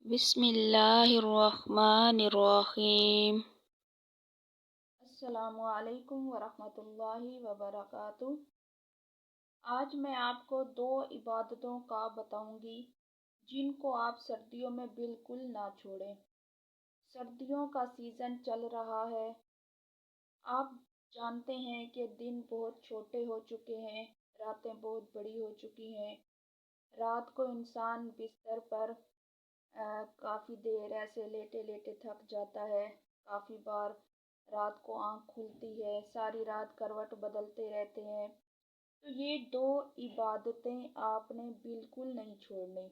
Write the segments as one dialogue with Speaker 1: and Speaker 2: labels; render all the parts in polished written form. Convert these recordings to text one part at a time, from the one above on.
Speaker 1: बिस्मिल्लाहिर्रहमानिर्रहीम। अस्सलामु अलैकुम वरहमतुल्लाहि वबरकातुह। आज मैं आपको दो इबादतों का बताऊंगी जिनको आप सर्दियों में बिल्कुल ना छोड़ें। सर्दियों का सीज़न चल रहा है। आप जानते हैं कि दिन बहुत छोटे हो चुके हैं, रातें बहुत बड़ी हो चुकी हैं। रात को इंसान बिस्तर पर काफ़ी देर ऐसे लेटे लेटे थक जाता है। काफ़ी बार रात को आँख खुलती है, सारी रात करवट बदलते रहते हैं। तो ये दो इबादतें आपने बिल्कुल नहीं छोड़नी,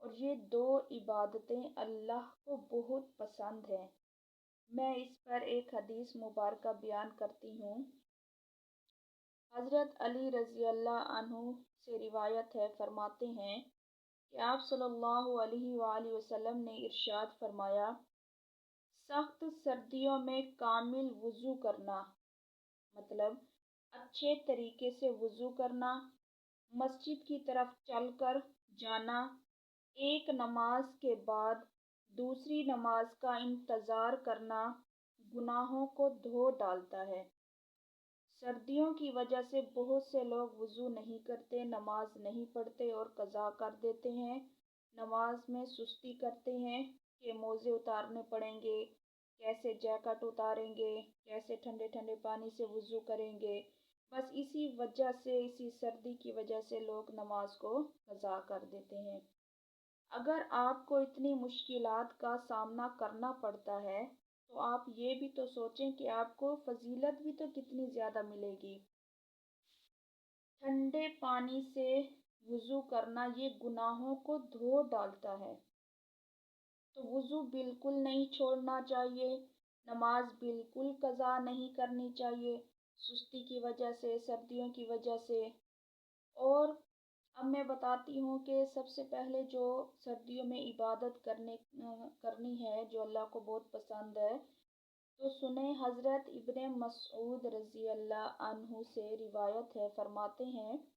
Speaker 1: और ये दो इबादतें अल्लाह को बहुत पसंद हैं। मैं इस पर एक हदीस मुबारक बयान करती हूँ। हज़रत अली रज़ी अल्लाह अन्हु से रिवायत है, फरमाते हैं कि आप सल्लल्लाहु अलैहि वसल्लम ने इरशाद फरमाया, सख्त सर्दियों में कामिल वज़ू करना, मतलब अच्छे तरीके से वज़ू करना, मस्जिद की तरफ चलकर जाना, एक नमाज के बाद दूसरी नमाज का इंतज़ार करना गुनाहों को धो डालता है। सर्दियों की वजह से बहुत से लोग वज़ू नहीं करते, नमाज नहीं पढ़ते और कज़ा कर देते हैं। नमाज में सुस्ती करते हैं कि मोज़े उतारने पड़ेंगे, कैसे जैकेट उतारेंगे, कैसे ठंडे ठंडे पानी से वज़ू करेंगे। बस इसी वजह से, इसी सर्दी की वजह से लोग नमाज को कज़ा कर देते हैं। अगर आपको इतनी मुश्किलात का सामना करना पड़ता है तो आप ये भी तो सोचें कि आपको फजीलत भी तो कितनी ज़्यादा मिलेगी। ठंडे पानी से वज़ू करना ये गुनाहों को धो डालता है। तो वज़ू बिल्कुल नहीं छोड़ना चाहिए, नमाज बिल्कुल कज़ा नहीं करनी चाहिए सुस्ती की वजह से, सर्दियों की वजह से। और अब मैं बताती हूँ कि सबसे पहले जो सर्दियों में इबादत करनी है, जो अल्लाह को बहुत पसंद है, तो सुने। हज़रत इब्ने मसऊद रज़ी अल्लाह अन्हु से रिवायत है, फरमाते हैं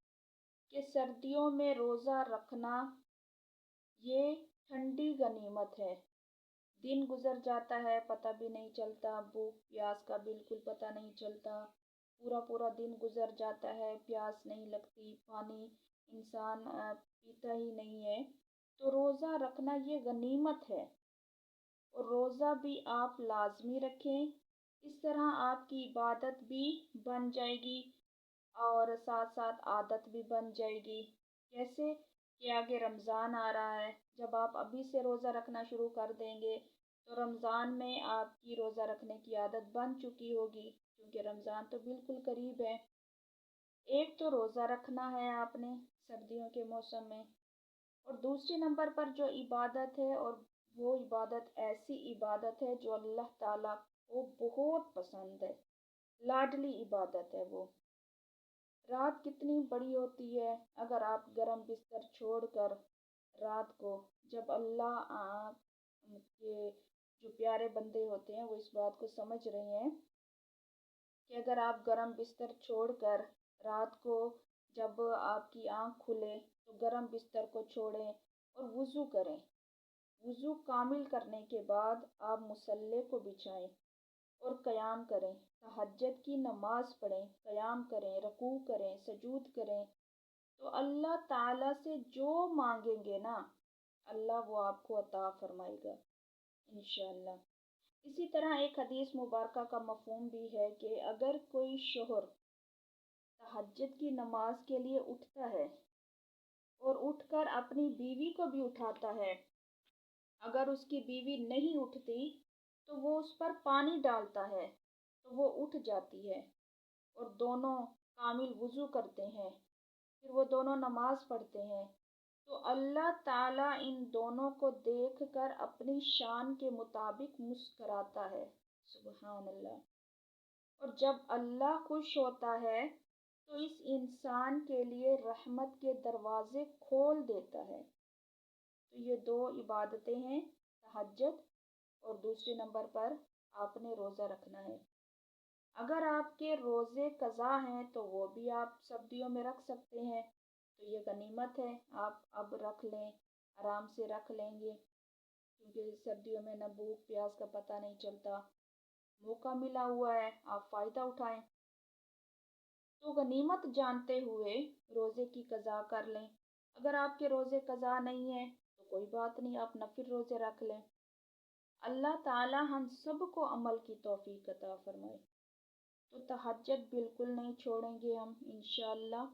Speaker 1: कि सर्दियों में रोज़ा रखना ये ठंडी गनीमत है। दिन गुज़र जाता है, पता भी नहीं चलता, भूख प्यास का बिल्कुल पता नहीं चलता। पूरा पूरा दिन गुज़र जाता है, प्यास नहीं लगती, पानी इंसान पीता ही नहीं है। तो रोज़ा रखना ये गनीमत है, और रोज़ा भी आप लाज़मी रखें। इस तरह आपकी इबादत भी बन जाएगी और साथ साथ आदत भी बन जाएगी। कैसे कि आगे रमज़ान आ रहा है, जब आप अभी से रोज़ा रखना शुरू कर देंगे तो रमज़ान में आपकी रोज़ा रखने की आदत बन चुकी होगी, क्योंकि रमज़ान तो बिल्कुल करीब है। एक तो रोज़ा रखना है आपने सर्दियों के मौसम में, और दूसरे नंबर पर जो इबादत है, और वो इबादत ऐसी इबादत है जो अल्लाह ताला को बहुत पसंद है, लाडली इबादत है वो। रात कितनी बड़ी होती है, अगर आप गरम बिस्तर छोड़कर रात को, जब अल्लाह के जो प्यारे बंदे होते हैं वो इस बात को समझ रहे हैं कि अगर आप गरम बिस्तर छोड़कर रात को, जब आपकी आँख खुले तो गरम बिस्तर को छोड़ें और वज़ू करें। वज़ू कामिल करने के बाद आप मुसल्ले को बिछाएं और क़याम करें, तहज्जुद की नमाज़ पढ़ें, क़याम करें, रुकू करें, सजूद करें। तो अल्लाह ताला से जो मांगेंगे ना, अल्लाह वो आपको अता फरमाएगा इंशाअल्लाह। इसी तरह एक हदीस मुबारका का मफ़हूम भी है कि अगर कोई शोहर तहज्जुद की नमाज के लिए उठता है और उठकर अपनी बीवी को भी उठाता है, अगर उसकी बीवी नहीं उठती तो वो उस पर पानी डालता है तो वो उठ जाती है, और दोनों कामिल वज़ू करते हैं, फिर वो दोनों नमाज पढ़ते हैं, तो अल्लाह ताला इन दोनों को देखकर अपनी शान के मुताबिक मुस्कराता है। सुबहान अल्लाह। और जब अल्लाह खुश होता है तो इस इंसान के लिए रहमत के दरवाजे खोल देता है। तो ये दो इबादतें हैं, तहज्जुद, और दूसरे नंबर पर आपने रोज़ा रखना है। अगर आपके रोज़े क़ज़ा हैं तो वो भी आप सर्दियों में रख सकते हैं, तो ये गनीमत है, आप अब रख लें, आराम से रख लेंगे। क्योंकि सर्दियों में न भूख प्यास का पता नहीं चलता। मौका मिला हुआ है, आप फ़ायदा उठाएं। तो गनीमत जानते हुए रोज़े की क़ज़ा कर लें। अगर आपके रोज़े क़ज़ा नहीं है तो कोई बात नहीं, आप नफ़िल रोज़े रख लें। अल्लाह ताला हम सब को अमल की तौफ़ीक अता फ़रमाए। तो तहज्जुद बिल्कुल नहीं छोड़ेंगे हम इंशाअल्लाह,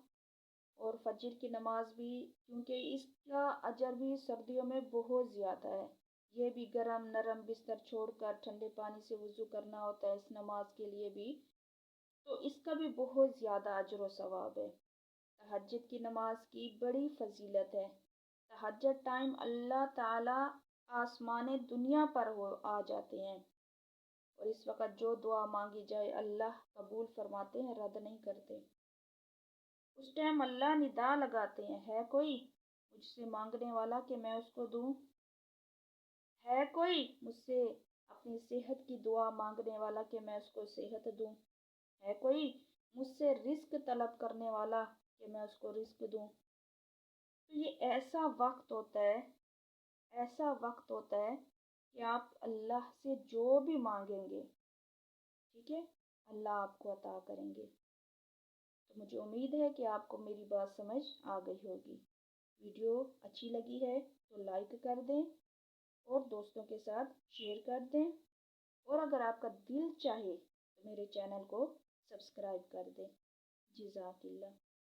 Speaker 1: और फजर की नमाज भी, क्योंकि इसका अजर भी सर्दियों में बहुत ज़्यादा है। ये भी गरम नरम बिस्तर छोड़कर ठंडे पानी से वज़ू करना होता है इस नमाज के लिए भी, तो इसका भी बहुत ज़्यादा अजर व सवाब है। तहज्जुद की नमाज की बड़ी फजीलत है। तहज्जुद टाइम अल्लाह ताला आसमाने दुनिया पर हो आ जाते हैं, और इस वक़्त जो दुआ मांगी जाए अल्लाह कबूल फरमाते हैं, रद्द नहीं करते। उस टाइम अल्लाह निदा लगाते हैं, है कोई मुझसे मांगने वाला कि मैं उसको दूं? है कोई मुझसे अपनी सेहत की दुआ मांगने वाला कि मैं उसको सेहत दूं? है कोई मुझसे रिस्क तलब करने वाला कि मैं उसको रिस्क दूं? तो ये ऐसा वक्त होता है कि आप अल्लाह से जो भी मांगेंगे, ठीक है, अल्लाह आपको अता करेंगे। तो मुझे उम्मीद है कि आपको मेरी बात समझ आ गई होगी। वीडियो अच्छी लगी है तो लाइक कर दें और दोस्तों के साथ शेयर कर दें, और अगर आपका दिल चाहे तो मेरे चैनल को सब्सक्राइब कर दें। जज़ाकिल्लाह।